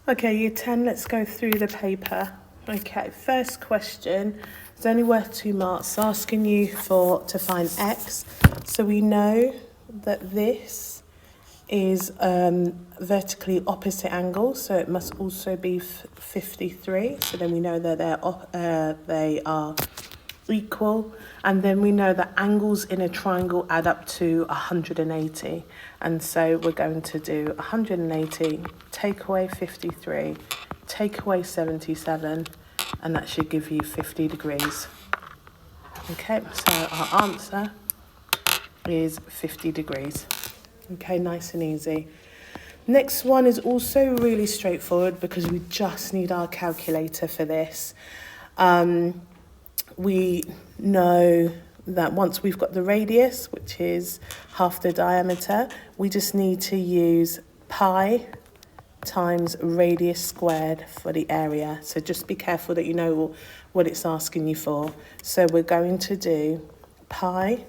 Okay, year 10, let's go through the paper. Okay, first question. It's only worth 2 marks. It's asking you to find x. So we know that this is vertically opposite angles, so it must also be 53. So then we know that they are equal, and then we know that angles in a triangle add up to 180, and so we're going to do 180, take away 53, take away 77, and that should give you 50 degrees. Okay, so our answer is 50 degrees. Okay, nice and easy. Next one is also really straightforward because we just need our calculator for this. We know that once we've got the radius, which is half the diameter, we just need to use pi times radius squared for the area. So just be careful that you know what it's asking you for. So we're going to do pi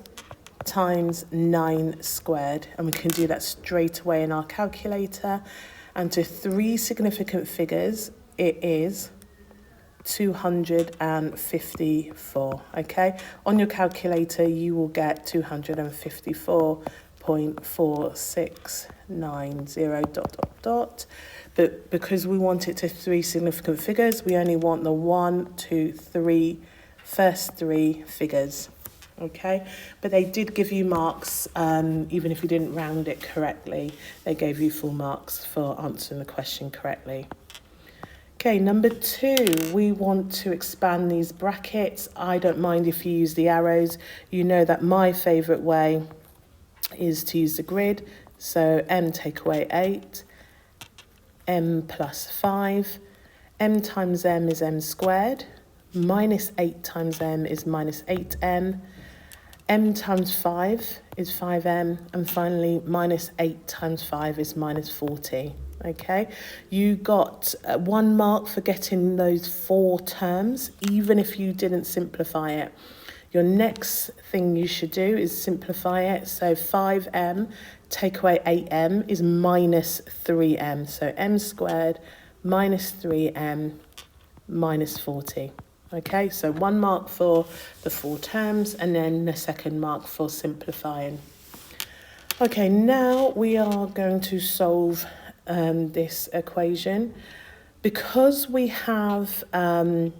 times 9 squared, and we can do that straight away in our calculator. And to 3 significant figures, it is 254. Okay, on your calculator you will get 254.4690 but because we want it to 3 significant figures, we only want the 1, 2, 3 first 3 figures. Okay, but they did give you marks, even if you didn't round it correctly, they gave you full marks for answering the question correctly. Okay, number 2, we want to expand these brackets. I don't mind if you use the arrows. You know that my favourite way is to use the grid. So m take away 8, m plus 5, m times m is m squared, minus 8 times m is minus 8m, m times 5 is 5m, and finally minus 8 times 5 is minus 40. Okay, you got 1 mark for getting those 4 terms, even if you didn't simplify it. Your next thing you should do is simplify it. So 5m take away 8m is minus 3m. So m squared minus 3m minus 40. Okay, so 1 mark for the 4 terms, and then the second mark for simplifying. Okay, now we are going to solve this equation. Because we have a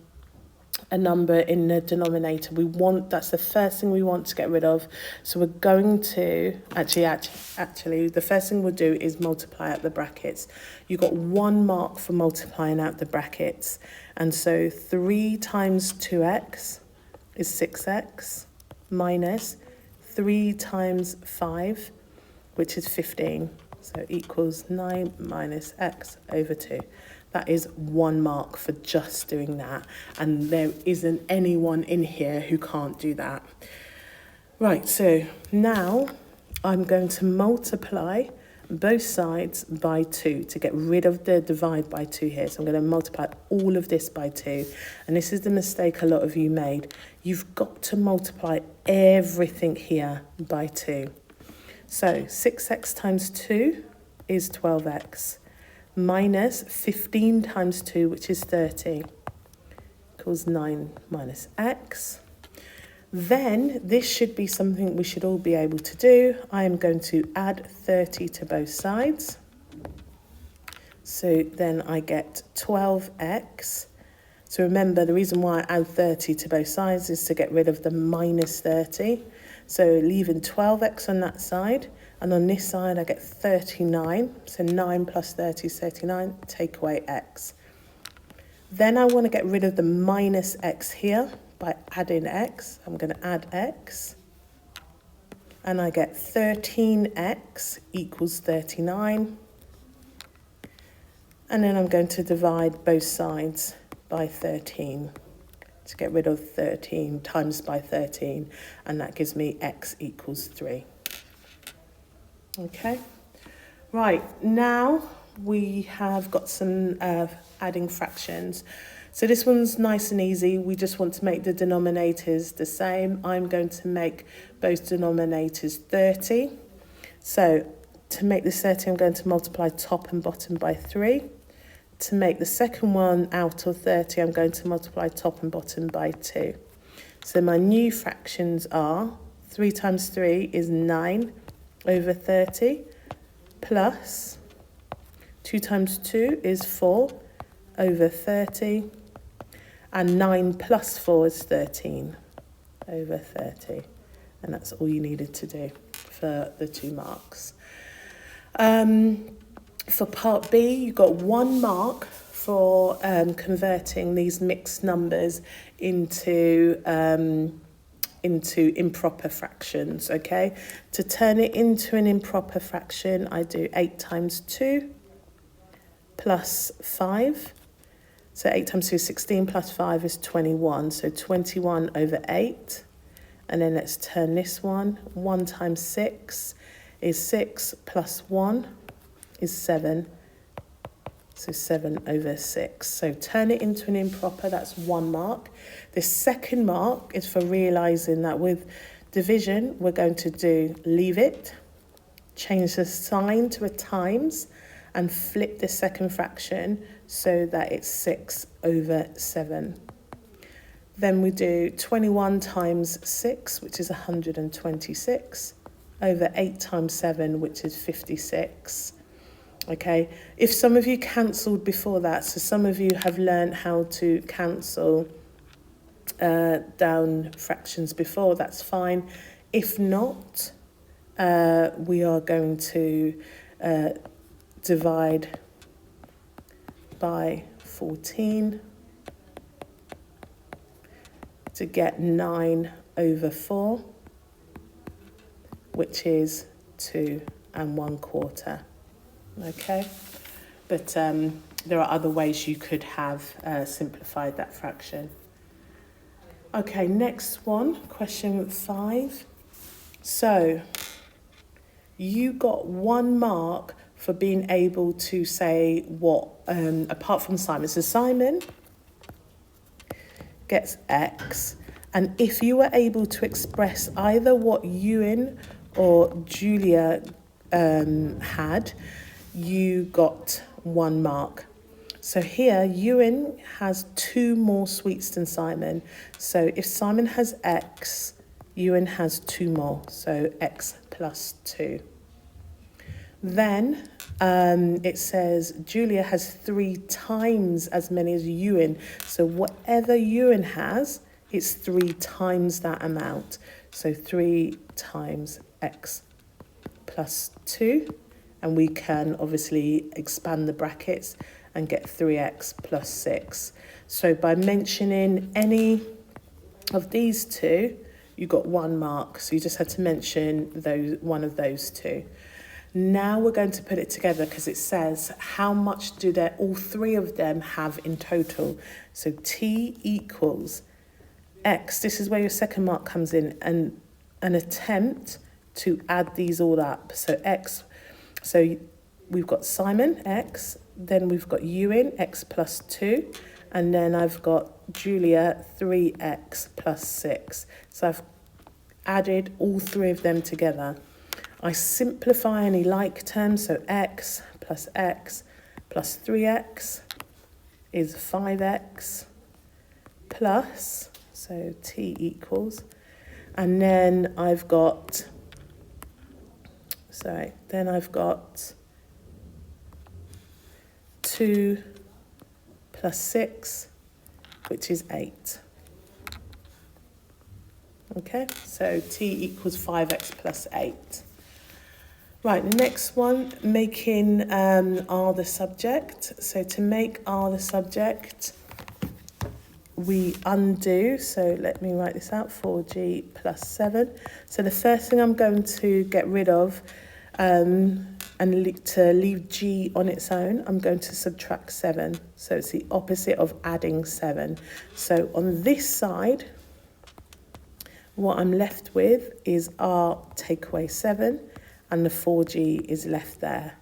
number in the denominator, that's the first thing we want to get rid of. So we're going to actually the first thing we'll do is multiply out the brackets. You got 1 mark for multiplying out the brackets, and so 3 times 2x is 6x minus 3 times 5, which is 15. So equals 9 minus x over 2. That is 1 mark for just doing that. And there isn't anyone in here who can't do that. Right, so now I'm going to multiply both sides by 2 to get rid of the divide by 2 here. So I'm going to multiply all of this by 2. And this is the mistake a lot of you made. You've got to multiply everything here by 2. So 6x times 2 is 12x, minus 15 times 2, which is 30, equals 9 minus x. Then this should be something we should all be able to do. I am going to add 30 to both sides. So then I get 12x. So remember, the reason why I add 30 to both sides is to get rid of the minus 30. So leaving 12x on that side, and on this side I get 39. So 9 plus 30 is 39, take away x. Then I want to get rid of the minus x here by adding x. I'm going to add x. And I get 13x equals 39. And then I'm going to divide both sides by 13 to get rid of 13 times by 13, and that gives me x equals 3. Okay, right, now we have got some adding fractions. So this one's nice and easy. We just want to make the denominators the same. I'm going to make both denominators 30. So to make this 30, I'm going to multiply top and bottom by 3. to make the second one out of 30, I'm going to multiply top and bottom by 2. So my new fractions are 3 times 3 is 9 over 30 plus 2 times 2 is 4 over 30 and 9 plus 4 is 13 over 30. And that's all you needed to do for the 2 marks. For part B, you got 1 mark for converting these mixed numbers into improper fractions, okay? To turn it into an improper fraction, I do 8 times 2 plus 5. So 8 times 2 is 16 plus 5 is 21. So 21 over 8. And then let's turn this one. 1 times 6 is 6 plus 1 is 7. So 7 over 6. So turn it into an improper, that's 1 mark. The second mark is for realising that with division, we're going to leave it, change the sign to a times, and flip the second fraction so that it's 6 over 7. Then we do 21 times 6, which is 126, over 8 times 7, which is 56. Okay, if some of you cancelled before that, so some of you have learned how to cancel down fractions before, that's fine. If not, we are going to divide by 14 to get 9 over 4, which is 2 1/4. Okay, but there are other ways you could have simplified that fraction. Okay, next one, question 5. So you got 1 mark for being able to say what, apart from Simon. So Simon gets X, and if you were able to express either what Ewan or Julia had, you got 1 mark. So here, Ewan has 2 more sweets than Simon. So if Simon has X, Ewan has 2 more. So X plus 2. Then it says Julia has 3 times as many as Ewan. So whatever Ewan has, it's 3 times that amount. So 3 times X plus 2. And we can obviously expand the brackets and get 3x plus 6. So by mentioning any of these 2, you got 1 mark. So you just had to mention one of those 2. Now we're going to put it together because it says how much do all 3 of them have in total. So T equals X. This is where your second mark comes in, and an attempt to add these all up. So X. So we've got Simon, X, then we've got Ewan, X plus 2, and then I've got Julia, 3x plus 6. So I've added all 3 of them together. I simplify any like terms, so X plus 3x is 5x plus, so T equals, and then I've got 2 plus 6, which is 8. Okay, so T equals 5x plus 8. Right, the next one, making R the subject. So to make R the subject, we undo. So let me write this out, 4G plus 7. So the first thing I'm going to get rid of, and to leave G on its own, I'm going to subtract 7. So it's the opposite of adding 7. So on this side, what I'm left with is R take away 7, and the 4G is left there.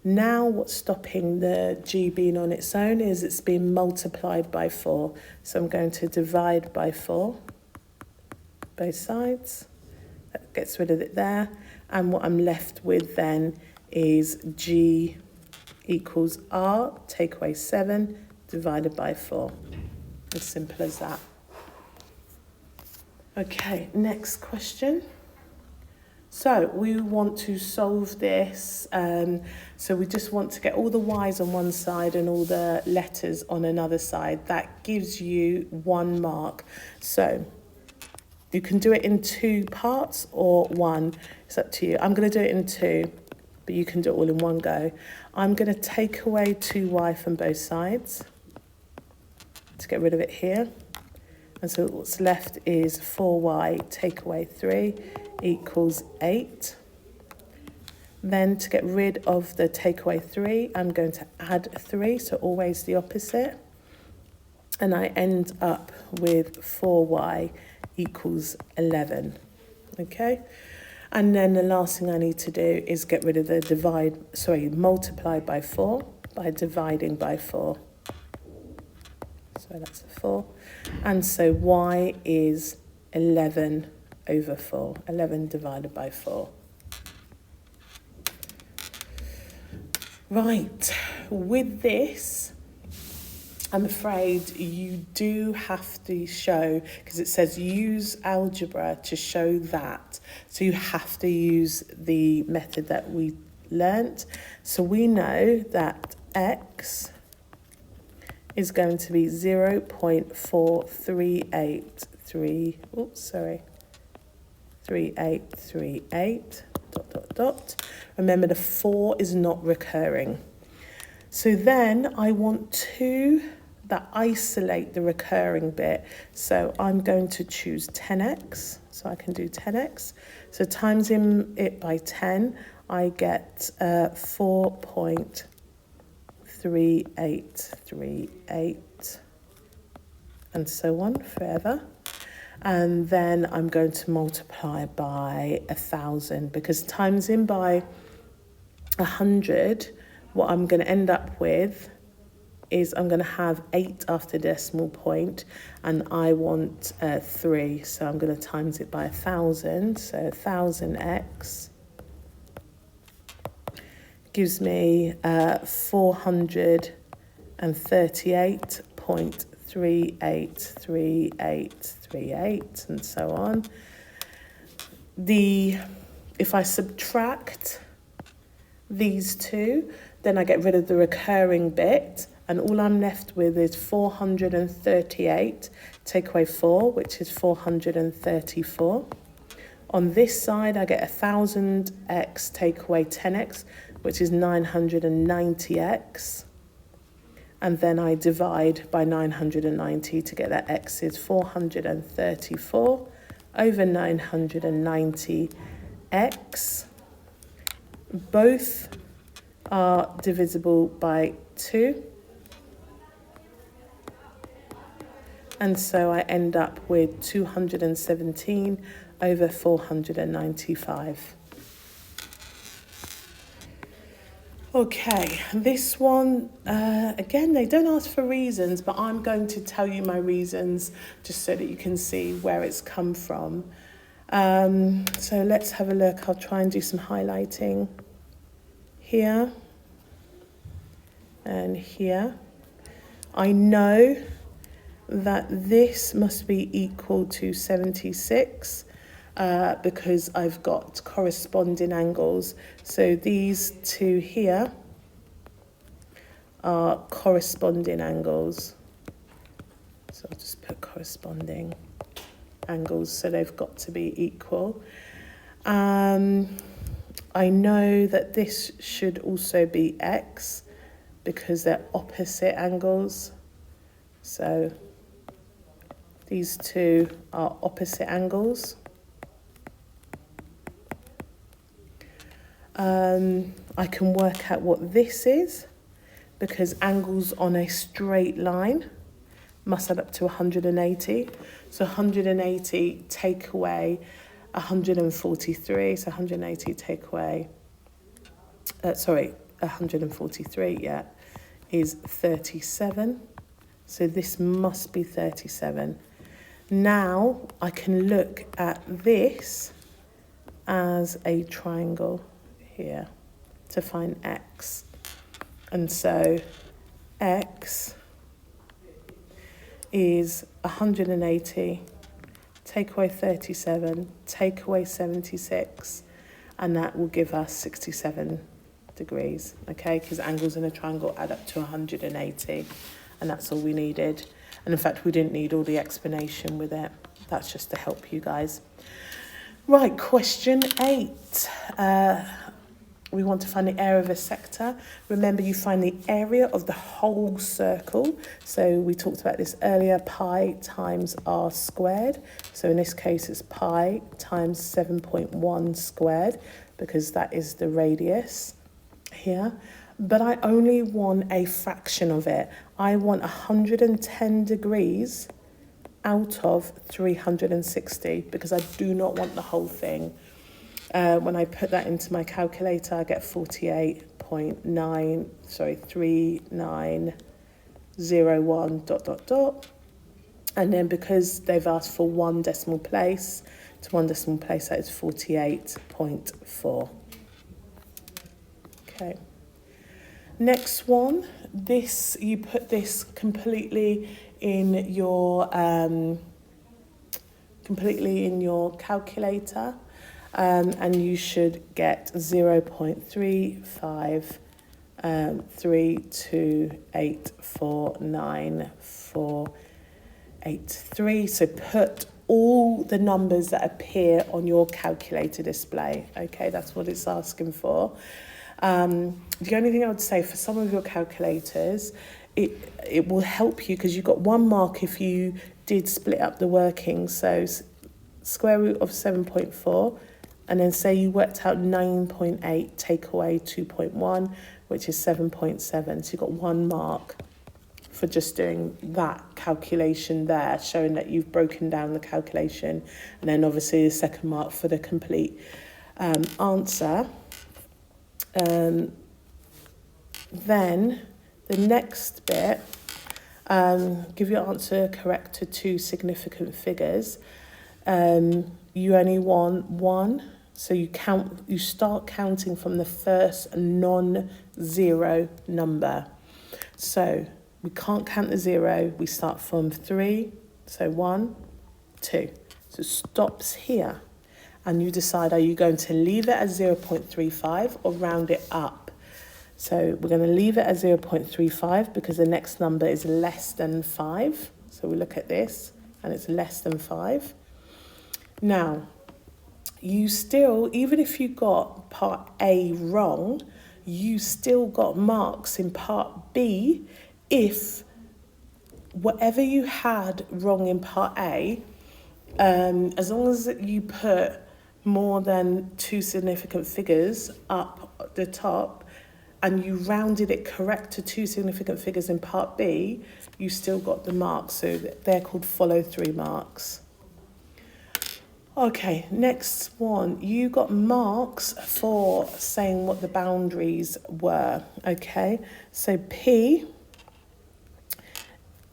Now what's stopping the G being on its own is it's being multiplied by 4. So I'm going to divide by 4, both sides. That gets rid of it there. And what I'm left with then is G equals r, take away 7, divided by 4. As simple as that. Okay, next question. So we want to solve this. So we just want to get all the y's on one side and all the letters on another side. That gives you 1 mark. So you can do it in 2 parts or 1. It's up to you. I'm going to do it in 2, but you can do it all in one go. I'm going to take away 2y from both sides to get rid of it here. And so what's left is 4y take away 3 equals 8. Then to get rid of the take away 3, I'm going to add 3, so always the opposite. And I end up with 4y equals 11. Okay? And then the last thing I need to do is get rid of the multiply by 4 by dividing by 4. So that's a 4. And so y is 11 over 4. 11 divided by 4. Right. With this, I'm afraid you do have to show, because it says use algebra to show that. So you have to use the method that we learnt. So we know that x is going to be 3838, ... Remember, the 4 is not recurring. So then I want 2 that isolate the recurring bit. So I'm going to choose 10x. So I can do 10x. So times it by 10, I get 4.3838, and so on forever. And then I'm going to multiply by 1,000, because times in by 100, what I'm going to end up with is I'm going to have 8 after decimal point, and I want 3. So I'm going to times it by 1,000. So 1,000x gives me 438.383838, and so on. If I subtract these two, then I get rid of the recurring bit, and all I'm left with is 438, take away 4, which is 434. On this side, I get 1,000x, take away 10x, which is 990x. And then I divide by 990 to get that x is 434 over 990x. Both are divisible by 2. And so I end up with 217 over 495. Okay, this one, again, they don't ask for reasons, but I'm going to tell you my reasons just so that you can see where it's come from. So let's have a look. I'll try and do some highlighting here and here. I know that this must be equal to 76 because I've got corresponding angles. So these two here are corresponding angles. So I'll just put corresponding angles, so they've got to be equal. I know that this should also be x because they're opposite angles. So these two are opposite angles. I can work out what this is because angles on a straight line must add up to 180. So 180 take away 143. So 180 take away, 143, yeah, is 37. So this must be 37. Now I can look at this as a triangle here to find x. And so x is 180, take away 37, take away 76, and that will give us 67 degrees, okay? Because angles in a triangle add up to 180, and that's all we needed. And in fact, we didn't need all the explanation with it. That's just to help you guys. Right, question 8. We want to find the area of a sector. Remember, you find the area of the whole circle. So we talked about this earlier, pi times r squared. So in this case, it's pi times 7.1 squared, because that is the radius here. But I only want a fraction of it. I want 110 degrees out of 360, because I do not want the whole thing. When I put that into my calculator, I get 3901 ... And then because they've asked for 1 decimal place, to 1 decimal place, that is 48.4. Okay. Next one, this, you put this completely in your calculator. And you should get 0.3532849,483. So put all the numbers that appear on your calculator display. Okay, that's what it's asking for. The only thing I would say for some of your calculators, it will help you because you've got 1 mark if you did split up the workings. So square root of 7.4. And then say you worked out 9.8, take away 2.1, which is 7.7. So you've got 1 mark for just doing that calculation there, showing that you've broken down the calculation. And then obviously the 2nd mark for the complete answer. Then the next bit, give your answer correct to 2 significant figures. You only want 1, so you start counting from the first non-zero number. So we can't count the 0, we start from 3, so 1, 2. So it stops here, and you decide, are you going to leave it at 0.35 or round it up? So we're going to leave it at 0.35 because the next number is less than 5. So we look at this, and it's less than 5. Now, you still, even if you got part A wrong, you still got marks in part B if whatever you had wrong in part A, as long as you put more than 2 significant figures up the top and you rounded it correct to 2 significant figures in part B, you still got the marks. So they're called follow-through marks. Okay, next one. You got marks for saying what the boundaries were, okay? So P,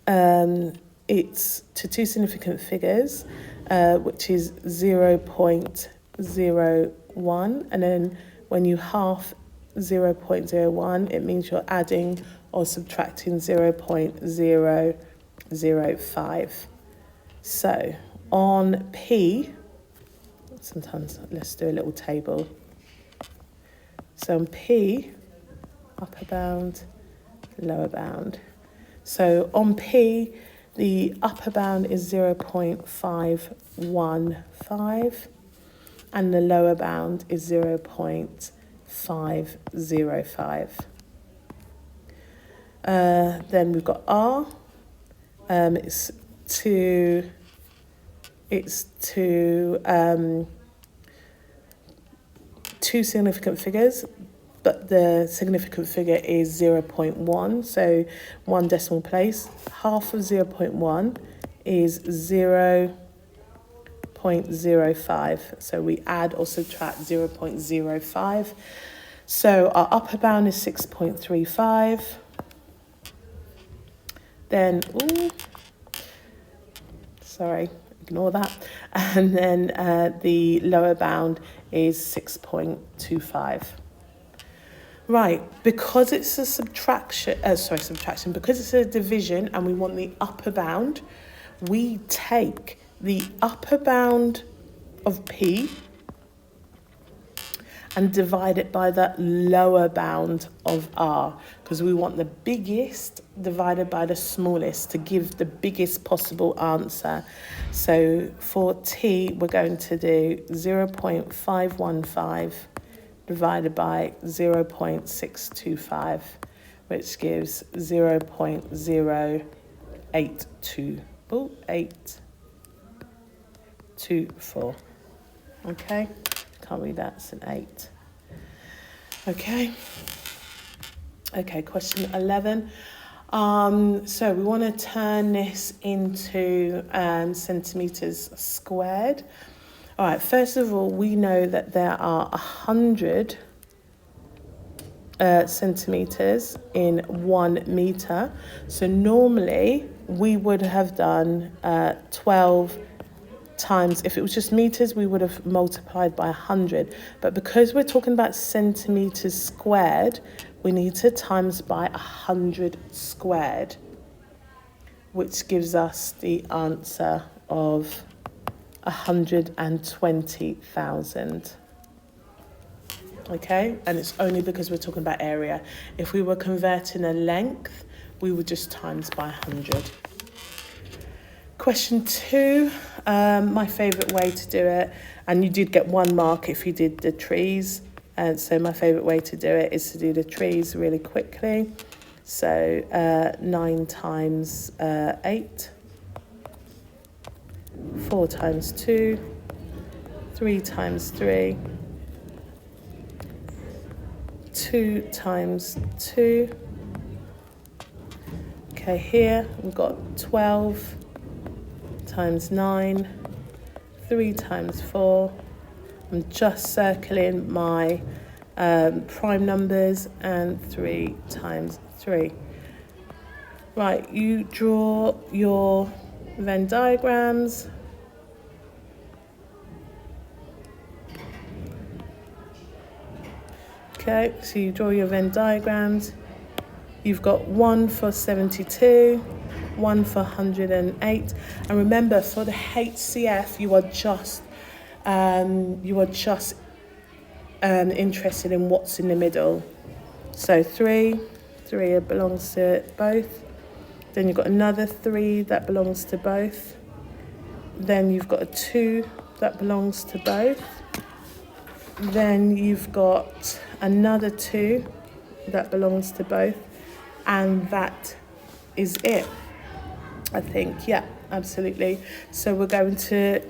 it's to 2 significant figures, which is 0.01. And then when you half 0.01, it means you're adding or subtracting 0.005. So on P, sometimes let's do a little table. So on P, upper bound, lower bound. So on P, the upper bound is 0.515 and the lower bound is 0.505. Then we've got R. It's to 2 significant figures, but the significant figure is 0.1, so 1 decimal place. Half of 0.1 is 0.05, so we add or subtract 0.05. So our upper bound is 6.35. Then, ignore that. And then the lower bound is 6.25. Right, because it's a subtraction, because it's a division and we want the upper bound, we take the upper bound of P and divide it by the lower bound of R, because we want the biggest divided by the smallest to give the biggest possible answer. So for T, we're going to do 0.515 divided by 0.625, which gives 0.0824. Okay, can't read that, it's an 8. Okay, question 11. So we want to turn this into centimetres squared. All right, first of all, we know that there are 100 centimetres in 1 metre. So normally we would have done 12 times, if it was just meters, we would have multiplied by 100. But because we're talking about centimetres squared, we need to times by 100 squared, which gives us the answer of 120,000. Okay, and it's only because we're talking about area. If we were converting a length, we would just times by 100. Question 2, my favourite way to do it, and you did get 1 mark if you did the trees, and so my favourite way to do it is to do the trees really quickly. So 9 times 8, 4 times 2, 3 times 3, 2 times 2. Okay, here we've got 12 times 9, 3 times 4. I'm just circling my prime numbers, and 3 times 3. Right, you draw your Venn diagrams. Okay, so you draw your Venn diagrams. You've got 1 for 72, 1 for 108. And remember, for the HCF, you are just interested in what's in the middle. So 3 belongs to both. Then you've got another 3 that belongs to both. Then you've got a 2 that belongs to both. Then you've got another 2 that belongs to both. And that is it, I think. Yeah, absolutely. So we're going to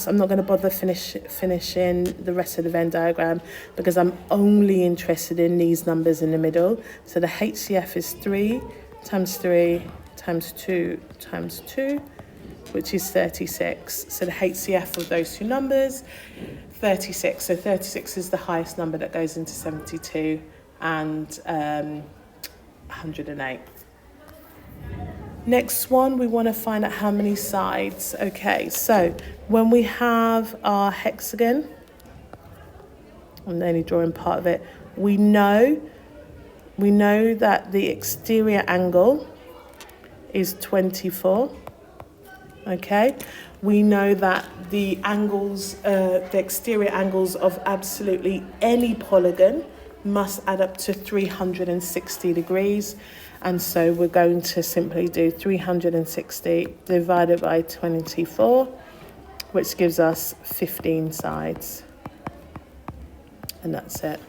I'm not going to bother finishing the rest of the Venn diagram, because I'm only interested in these numbers in the middle. So the HCF is 3 times 3 times 2 times 2, which is 36. So the HCF of those two numbers, 36. So 36 is the highest number that goes into 72 and 108. Next one, we want to find out how many sides. Okay, so when we have our hexagon, I'm only drawing part of it, we know that the exterior angle is 24. Okay, we know that the exterior angles of absolutely any polygon must add up to 360 degrees. And so we're going to simply do 360 divided by 24, which gives us 15 sides. And that's it.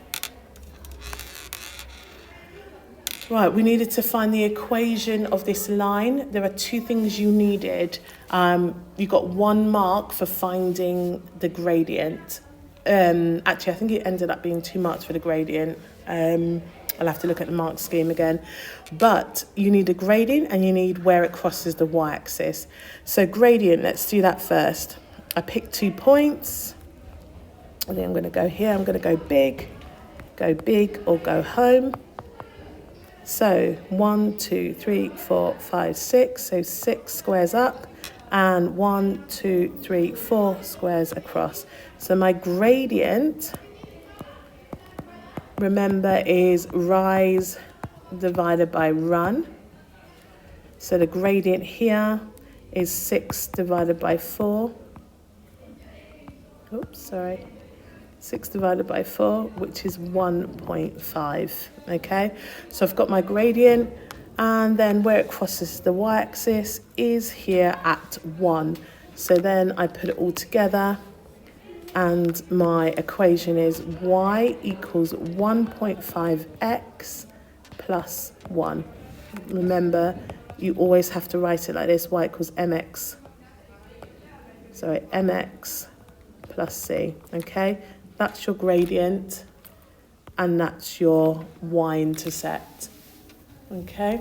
Right, we needed to find the equation of this line. There are 2 things you needed. You got 1 mark for finding the gradient. Actually, I think it ended up being 2 marks for the gradient. I'll have to look at the mark scheme again. But you need a gradient and you need where it crosses the y-axis. So gradient, let's do that first. I picked 2 points. I think I'm going to go here. I'm going to go big or go home. So 1, 2, 3, 4, 5, 6. So 6 squares up, and 1, 2, 3, 4 squares across. So my gradient remember, is rise divided by run. So the gradient here is 6 divided by 4. Oops, sorry. 6 divided by 4, which is 1.5, okay? So I've got my gradient, and then where it crosses the y-axis is here at 1. So then I put it all together, and my equation is y equals 1.5x plus 1. Remember, you always have to write it like this, y equals mx. So mx plus c, okay? That's your gradient, and that's your y-intercept, okay?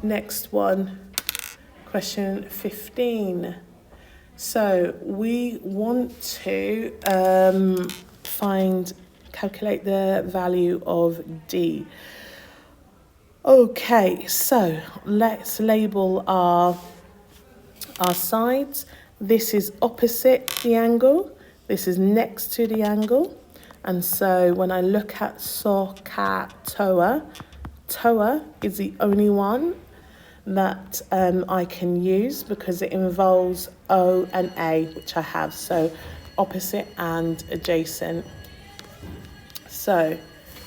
Next one, question 15. So we want to calculate the value of D. Okay, so let's label our sides. This is opposite the angle. This is next to the angle. And so when I look at SOHCAHTOA, TOA is the only one that I can use because it involves O and A, which I have. So opposite and adjacent. So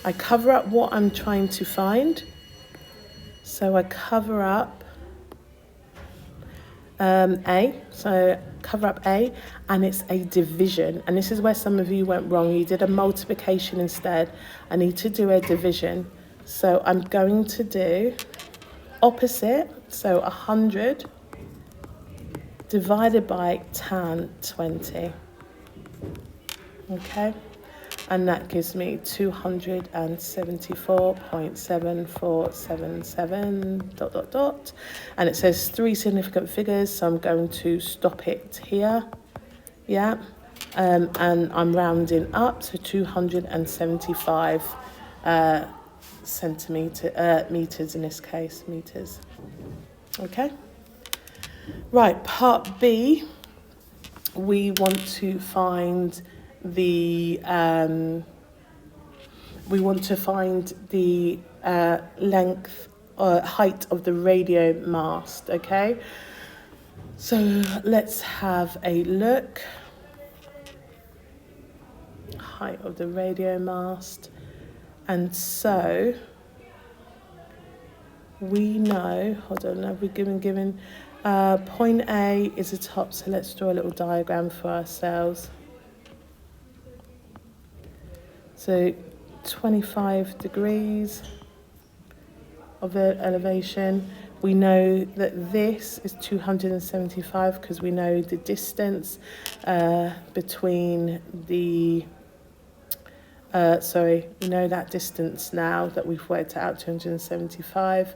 I cover up what I'm trying to find. So I cover up A, so cover up A, and it's a division. And this is where some of you went wrong. You did a multiplication instead. I need to do a division. So I'm going to do opposite, so 100 divided by tan 20. Okay, and that gives me 274.7477 ... And it says 3 significant figures, so I'm going to stop it here. Yeah, and I'm rounding up to 275 meters in this case, meters. Okay, right, part B, we want to find the length or height of the radio mast, okay? So let's have a look. Height of the radio mast. And so we know, hold on, have we given point A is the top, so let's draw a little diagram for ourselves. So 25 degrees of the elevation. We know that this is 275 because we know the distance between the, we know that distance now that we've worked out, 275.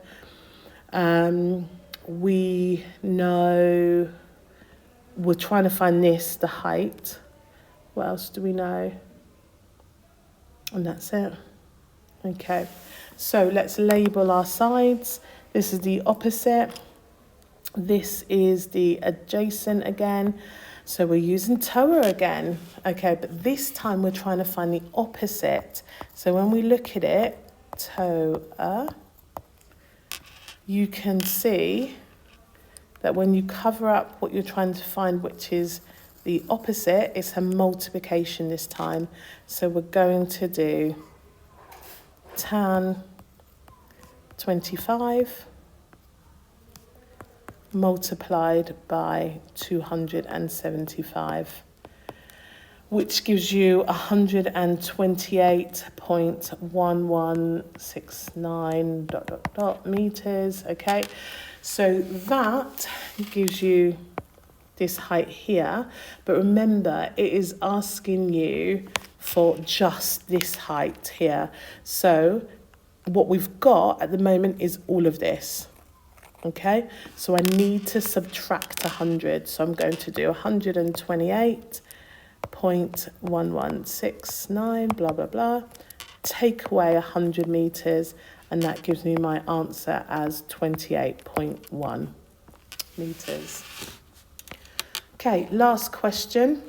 We know, we're trying to find this, the height. What else do we know? And that's it. Okay, so let's label our sides. This is the opposite. This is the adjacent again. So we're using TOA again. Okay, but this time we're trying to find the opposite. So when we look at it, TOA, you can see that when you cover up what you're trying to find, which is the opposite, it's a multiplication this time. So we're going to do tan 25 multiplied by 275, which gives you 128.1169 meters, okay? So that gives you this height here, but remember it is asking you for just this height here. So what we've got at the moment is all of this, okay? So I need to subtract 100, so I'm going to do 128.1169 blah blah blah, take away 100 meters, and that gives me my answer as 28.1 meters. Okay, last question.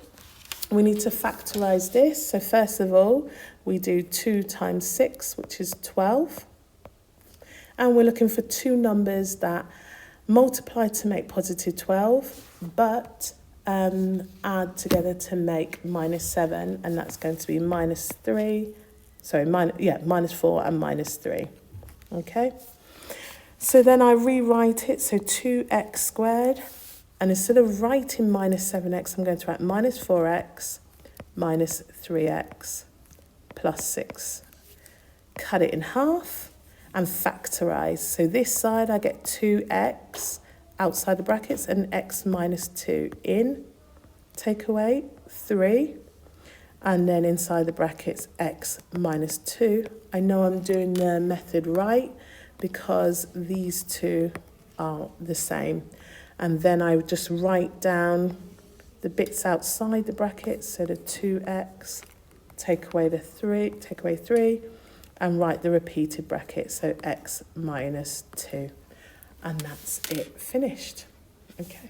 we need to factorise this. So first of all, we do 2 times 6, which is 12. And we're looking for two numbers that multiply to make positive 12, but add together to make minus 7. And that's going to be minus 4 and minus 3. Okay. So then I rewrite it, so 2x squared. And instead of writing minus 7x, I'm going to write minus 4x minus 3x plus 6. Cut it in half and factorise. So this side I get 2x outside the brackets and x minus 2 in. Take away 3. And then inside the brackets x minus 2. I know I'm doing the method right because these two are the same. And then I would just write down the bits outside the brackets, so the 2x, take away 3, and write the repeated bracket, so x minus 2. And that's it, finished. Okay.